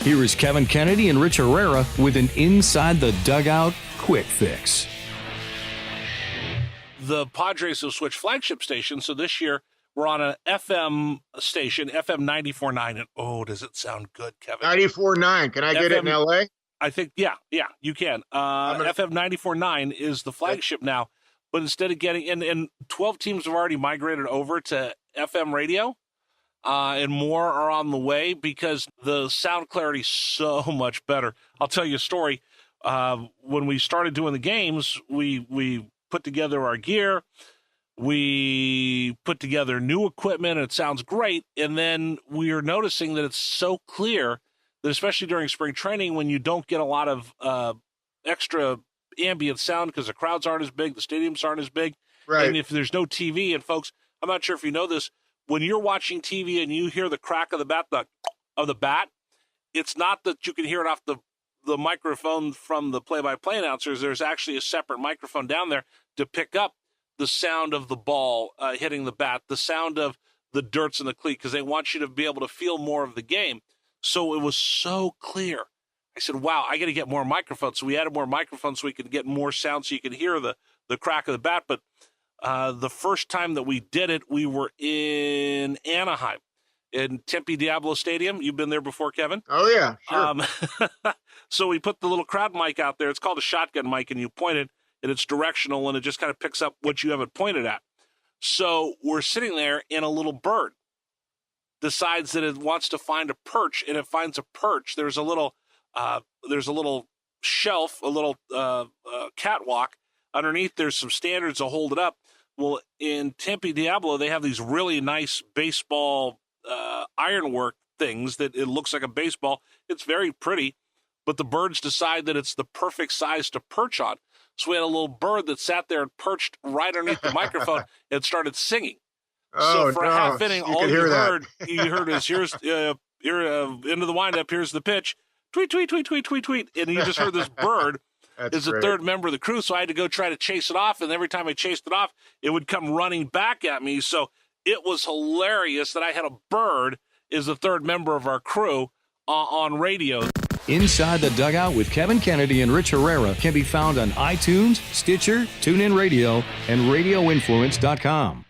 Here is Kevin Kennedy and Rich Herrera with an Inside the Dugout quick fix. The Padres have switched flagship stations, so this year we're on an FM station, FM 94.9, and oh, does it sound good, Kevin? 94.9. Can I get it in LA? I think, yeah, you can. FM 94.9 is the flagship now, but instead of getting, and 12 teams have already migrated over to FM radio, and more are on the way because the sound clarity is so much better. I'll tell you a story. When we started doing the games, we put together our gear, we put together new equipment, and it sounds great, and then we are noticing that it's so clear that especially during spring training when you don't get a lot of extra ambient sound because the crowds aren't as big, the stadiums aren't as big, Right. and if there's no TV, and folks, I'm not sure if you know this, when you're watching TV and you hear the crack of the bat, it's not that you can hear it off the microphone from the play-by-play announcers. There's actually a separate microphone down there to pick up the sound of the ball hitting the bat, the sound of the dirts in the cleat, because they want you to be able to feel more of the game. So it was so clear. I said, wow, I got to get more microphones. So we added more microphones so we could get more sound so you could hear the crack of the bat. But the first time that we did it, we were in Anaheim, in Tempe Diablo Stadium. You've been there before, Kevin? Oh, yeah, sure. So we put the little crowd mic out there. It's called a shotgun mic, and you point it, and it's directional, and it just kind of picks up what you have it pointed at. So we're sitting there, and a little bird decides that it wants to find a perch, and it finds a perch. There's a little shelf, a little catwalk. Underneath, there's some standards to hold it up. Well, in Tempe Diablo, they have these really nice baseball ironwork things that it looks like a baseball. It's very pretty, but the birds decide that it's the perfect size to perch on. So we had a little bird that sat there and perched right underneath the microphone and started singing. Oh, so for a half inning, all you heard is here's into the windup. Here's the pitch. Tweet, tweet, tweet, tweet, tweet, tweet. And you just heard this bird is the third member of the crew. So I had to go try to chase it off. And every time I chased it off, it would come running back at me. So it was hilarious that I had a bird is the third member of our crew on radio. Inside the Dugout with Kevin Kennedy and Rich Herrera can be found on iTunes, Stitcher, TuneIn Radio, and RadioInfluence.com.